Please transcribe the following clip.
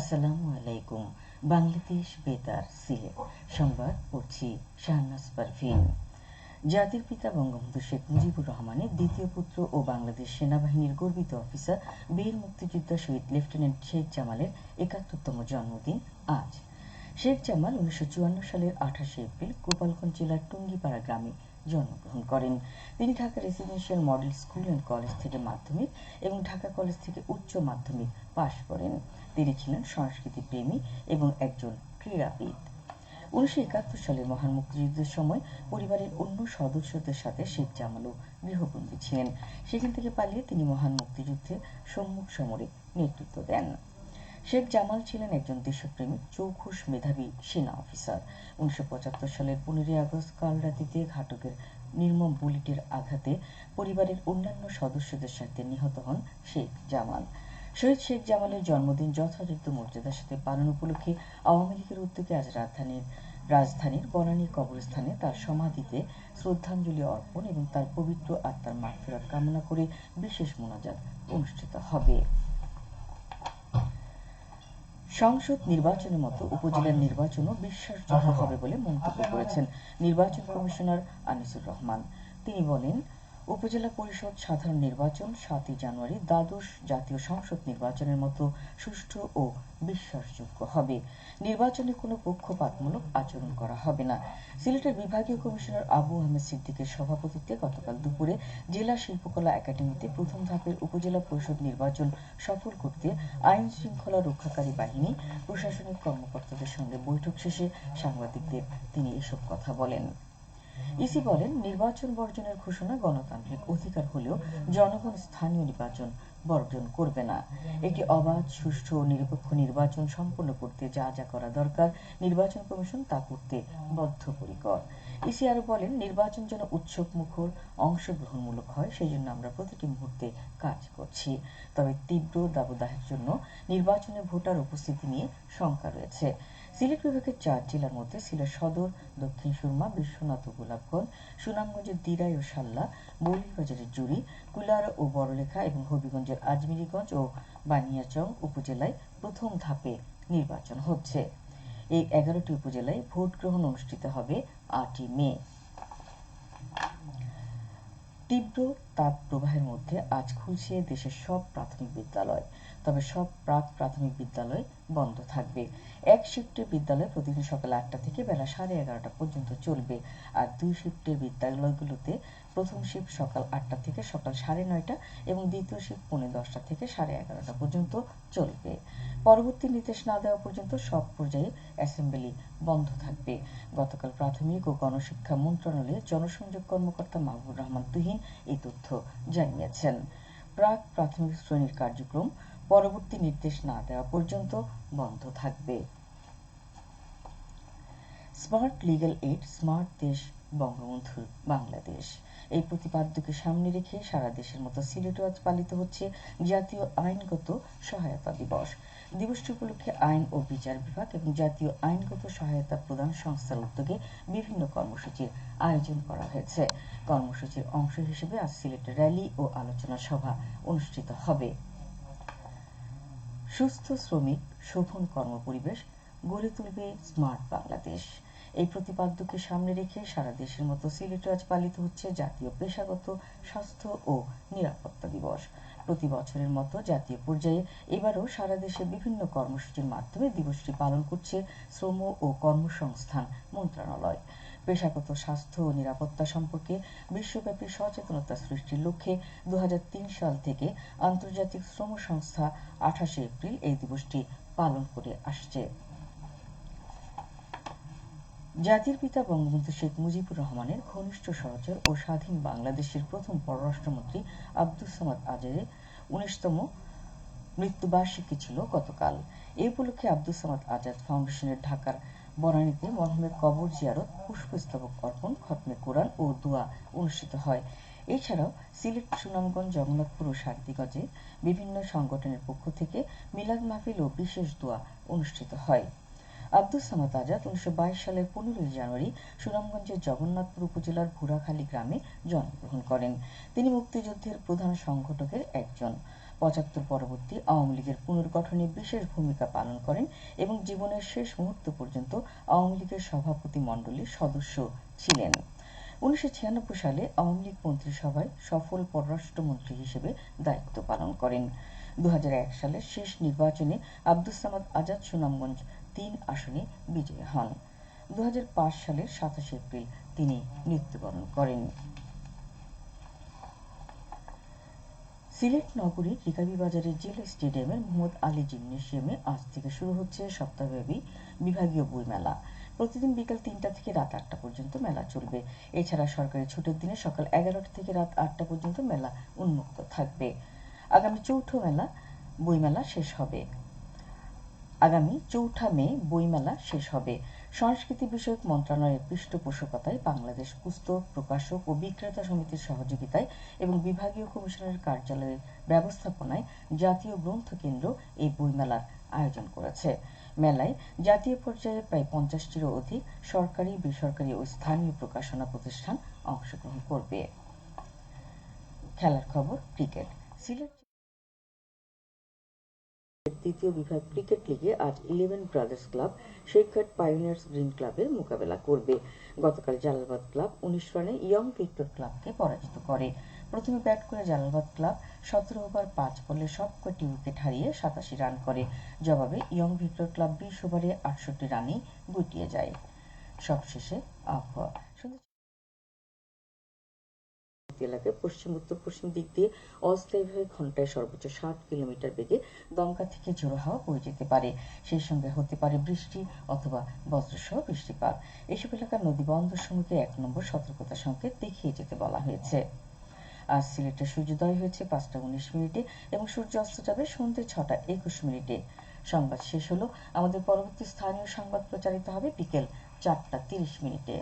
আসসালামু আলাইকুম। বাংলাদেশ বেতার সিলেট সংবাদ পড়ছি শাহনাজ পারভীন। জাতির পিতা বঙ্গবন্ধু শেখ মুজিবুর রহমানের দ্বিতীয় পুত্র ও বাংলাদেশ সেনাবাহিনীর গর্বিত অফিসার বীর মুক্তিযোদ্ধা শহীদ লেফটেন্যান্ট শেখ জামালের ৭১তম জন্মদিন আজ। শেখ জামাল ১৯৫৪ সালের ২৮শে এপ্রিল গোপালগঞ্জ জেলার টুঙ্গিপাড়া গ্রামে জন্মগ্রহণ করেন। তিনি Dhaka residential model school and college থেকে মাধ্যমিক এবং ঢাকা কলেজ থেকে উচ্চ মাধ্যমিক পাশ করেন। তিনি ছিলেন সংস্কৃতি প্রেমী এবং একজন ক্রীড়াবিদ। ১৯৭১ সালের মহান মুক্তিযুদ্ধের সময় পরিবারের অন্য সদস্যদের সাথে শেখ জামালও গৃহবন্দী ছিলেন। সেখান থেকে পালিয়ে তিনি মহান মুক্তিযুদ্ধে সম্মুখ সমরে নেতৃত্ব দেন। শেখ জামাল ছিলেন একজন দেশপ্রেমিক চৌখুশ মেধাবী সেনা অফিসার। ১৯৭৫ সালের ১৫ই আগস্ট কালরাত্রিতে ঘাতকের নির্মম বুলেটের আঘাতে পরিবারের অন্যান্য সদস্যদের সাথে নিহত হন শেখ জামাল। শহীদ শেখ জামালের জন্মদিন যথাযথ মর্যাদার সাথে পালন উপলক্ষে আওয়ামী লীগের উদ্যোগে আজ রাজধানীর বনানী কবরস্থানে তার সমাধিতে শ্রদ্ধাঞ্জলি অর্পণ এবং তার পবিত্র আত্মার মাগফিরাত কামনা করে বিশেষ মোনাজাত অনুষ্ঠিত হবে। সংসদ নির্বাচনের মতো উপজেলার নির্বাচনও বিশ্বাসযোগ্য হবে বলে মন্তব্য করেছেন নির্বাচন কমিশনার আনিসুর রহমান। তিনি বলেন, উপজেলা পরিষদ সাধারণ নির্বাচন ৭ই জানুয়ারি দ্বাদশ জাতীয় সংসদ নির্বাচনের মতো সুষ্ঠু ও বিশ্বাসযোগ্য হবে। নির্বাচনে কোনো পক্ষপাতমূলক আচরণ করা হবে না। সিলেটের বিভাগীয় কমিশনার আবু আহমেদ সিদ্দিকের সভাপতিত্বে গতকাল দুপুরে জেলা শিল্পকলা একাডেমিতে প্রথম ধাপের উপজেলা পরিষদ নির্বাচন সফল করতে আইন শৃঙ্খলা রক্ষাকারী বাহিনী, প্রশাসনিক কর্মকর্তাদের সঙ্গে বৈঠক শেষে সাংবাদিকদের তিনি এসব কথা বলেন। ইসি বলেন, নির্বাচন বর্জনের ঘোষণা গণতান্ত্রিক অধিকার হলেও জনগণ স্থানীয় নির্বাচন বর্জন করবে না। একটি অবাধ, সুষ্ঠু ও নিরপেক্ষ নির্বাচন সম্পন্ন করতে যা যা করা দরকার নির্বাচন কমিশন তা করতে বদ্ধপরিকর। ইসি আরো বলেন, নির্বাচন যেন উৎসবমুখর, অংশগ্রহণমূলক হয় সেই জন্য আমরা প্রতিটি মুহূর্তে কাজ করছি। তবে তীব্র দাবদাহের জন্য নির্বাচনে ভোটার উপস্থিতি নিয়ে শঙ্কা রয়েছে। সিলেট বিভাগের ৪ জেলার মধ্যে সিলেট সদর, দক্ষিণ সুরমা, বিশ্বনাথ ও গোলাপগঞ্জ, সুনামগঞ্জের দিরাই ও সাল্লা, মৌলভীবাজারের জুড়ি, কুলাউড়া ও বড়লেখা এবং হবিগঞ্জের আজমিরীগঞ্জ ও বানিয়াচং উপজেলায় প্রথম ধাপে নির্বাচন হচ্ছে। এই ১১টি উপজেলায় ভোট গ্রহণ অনুষ্ঠিত হবে ৮ই মে। তীব্র তাপ প্রবাহের মধ্যে আজ খুলছে দেশের সব প্রাথমিক বিদ্যালয়। তবে সব প্রাক প্রাথমিক বিদ্যালয় বন্ধ থাকবে। এক শিফটের বিদ্যালয় প্রতিদিন সকাল ৮টা থেকে বেলা ১১:৩০ পর্যন্ত চলবে। আর ২ শিফটের বিদ্যালয়গুলোতে প্রথম শিফট সকাল ৮টা থেকে সকাল ৯:৩০ এবং দ্বিতীয় শিফট পৌনে ১০টা থেকে ১১:৩০ পর্যন্ত চলবে। পরবর্তী নির্দেশ না দেওয়া পর্যন্ত সব পর্যায়ে অ্যাসেম্বলি বন্ধ থাকবে। গতকাল প্রাথমিক ও গণশিক্ষা মন্ত্রণালয়ের জনসংযোগ কর্মকর্তা মাহবুবুর রহমান তুহিন এই তথ্য জানিয়েছেন। প্রাক প্রাথমিক শ্রেণীর কার্যক্রম পরবর্তী নির্দেশ না দেওয়া পর্যন্ত বন্ধ থাকবে। স্মার্ট লিগ্যাল এইড, স্মার্ট দেশ বঙ্গবন্ধুর বাংলাদেশ, এই প্রতিপাদ্যকে সামনে রেখে সারা দেশের মতো সিলেটেও আজ পালিত হচ্ছে জাতীয় আইনগত সহায়তা দিবস। দিবসটি উপলক্ষে আইন ও বিচার বিভাগ এবং জাতীয় আইনগত সহায়তা প্রদান সংস্থার উদ্যোগে বিভিন্ন কর্মসূচির আয়োজন করা হয়েছে। কর্মসূচির অংশ হিসেবে আজ সিলেটে র্যালি ও আলোচনা সভা অনুষ্ঠিত হবে। সুস্থ শ্রমিক, শোভন কর্মপরিবেশ গড়ে তুলবে স্মার্ট বাংলাদেশ, এই প্রতিপাদ্যকে সামনে রেখে সারা দেশের মতো সিলেটে আজ পালিত হচ্ছে জাতীয় পেশাগত স্বাস্থ্য ও নিরাপত্তা দিবস। প্রতি বছরের মতো জাতীয় পর্যায়ে এবারও সারা দেশে বিভিন্ন কর্মসূচির মাধ্যমে দিবসটি পালন করছে শ্রম ও কর্মসংস্থান মন্ত্রণালয়। পেশাগত স্বাস্থ্য ও নিরাপত্তা সম্পর্কে বিশ্বব্যাপী সচেতনতা সৃষ্টির লক্ষ্যে ২০০৩ সাল থেকে আন্তর্জাতিক শ্রম সংস্থা ২৮শে এপ্রিল এই দিবসটি পালন করে আসছে। জাতির পিতা বঙ্গবন্ধু শেখ মুজিবুর রহমানের ঘনিষ্ঠ সহচর ও স্বাধীন বাংলাদেশের প্রথম পররাষ্ট্রমন্ত্রী আব্দুস সামাদ আজাদের ১৯তম মৃত্যুবার্ষিকী ছিল গতকাল। এ উপলক্ষে আব্দুস সামাদ আজাদ ফাউন্ডেশনের ঢাকার বনানীতে মরহুমের কবর জিয়ারত, পুষ্পস্তবক অর্পণ, খতমে কোরআন ও দোয়া অনুষ্ঠিত হয়। এছাড়াও সিলেট, সুনামগঞ্জ, জগন্নাথপুর ও সার্দিগঞ্জে বিভিন্ন সংগঠনের পক্ষ থেকে মিলাদ মাহফিল ও বিশেষ দোয়া অনুষ্ঠিত হয়। আব্দুস সামাদ আজাদ ১৯২২ সালের ১৫ই জানুয়ারি সুনামগঞ্জের জগন্নাথপুর উপজেলার ভুরাখালী গ্রামে জন্মগ্রহণ করেন। তিনি মুক্তিযুদ্ধের প্রধান সংগঠকের একজন। ৭৫ পরবর্তী আওয়ামী লীগের পুনর্গঠনে বিশেষ ভূমিকা পালন করেন এবং জীবনের শেষ মুহূর্ত পর্যন্ত আওয়ামী লীগের সভাপতি মণ্ডলীর সদস্য ছিলেন। ১৯৯৬ সালে আওয়ামী লীগ মন্ত্রিসভায় সফল পররাষ্ট্রমন্ত্রী হিসেবে দায়িত্ব পালন করেন। ২০০১ সালের শেষ নির্বাচনে আব্দুস সামাদ আজাদ সুনামগঞ্জ ৩ আসনে বিজয়ী হন। ২০০৫ সালের ২৭ এপ্রিল তিনি মৃত্যুবরণ করেন। সিলেট নগরীর রিকাবিবাজারের জেলা স্টেডিয়ামের মোহাম্মদ আলী জিমনেসিয়ামে আজ থেকে শুরু হচ্ছে সপ্তাহব্যাপী বিভাগীয় বইমেলা। প্রতিদিন বিকাল ৩টা থেকে রাত ৮টা পর্যন্ত মেলা চলবে। এছাড়া সরকারি ছুটির দিনে সকাল ১১টা থেকে রাত ৮টা পর্যন্ত মেলা উন্মুক্ত থাকবে। আগামী চৌঠা মে বইমেলা শেষ হবে। সংস্কৃতি বিষয়ক মন্ত্রণালয়ের পৃষ্ঠপোষকতায় বাংলাদেশ পুস্তক প্রকাশক ও বিক্রেতা সমিতির সহযোগিতায় এবং বিভাগীয় কমিশনারের কার্যালয়ের ব্যবস্থাপনায় জাতীয় গ্রন্থ কেন্দ্র এই বইমেলার আয়োজন করেছে। মেলায় জাতীয় পর্যায়ে প্রায় ৫০টিরও অধিক সরকারি, বেসরকারি ও স্থানীয় প্রকাশনা প্রতিষ্ঠান অংশগ্রহণ করবে। খেলার খবর ক্রিকেট। সিলেট দ্বিতীয় বিভাগ ক্রিকেট লিগে আজ 11 ব্রাদার্স ক্লাব শেখঘাট পাইওনিয়ার্স গ্রিন ক্লাবের মোকাবেলা করবে। গতকাল জালালাবাদ ক্লাব ১৯ রানে ইয়ং ভিক্টর ক্লাবকে পরাজিত করে। প্রথমে ব্যাট করে জালালাবাদ ক্লাব ১৭ ওভার ৫ বলে সবকটি উইকেট হারিয়ে ৮৭ রান করে। জবাবে ইয়ং ভিক্টর ক্লাব ২০ ওভারে ৬৮ রানেই গুটিয়ে যায়। সবশেষে আবহাওয়া। এলাকায় পশ্চিম উত্তর পশ্চিম দিক দিয়ে অস্থায়ীভাবে ঘন্টায় সর্বোচ্চ ৬০ কিলোমিটার বেগে দমকা থেকে ঝোড়ো হাওয়া বয়ে যেতে পারে। সেই সঙ্গে হতে পারে বৃষ্টি অথবা বজ্রসহ বৃষ্টিপাত। এসব এলাকার নদী বন্দরসমূহকে ১ নম্বর সতর্কতা সংকেত দেখিয়ে যেতে বলা হয়েছে। আজ সিলেটে সূর্যোদয় হয়েছে ৫টা ১৯ মিনিটে এবং সূর্য অস্ত যাবে সন্ধ্যে ৬টা ২১ মিনিটে। সংবাদ শেষ হলো। আমাদের পরবর্তী স্থানীয় সংবাদ প্রচারিত হবে বিকেল ৪টা ৩০ মিনিটে।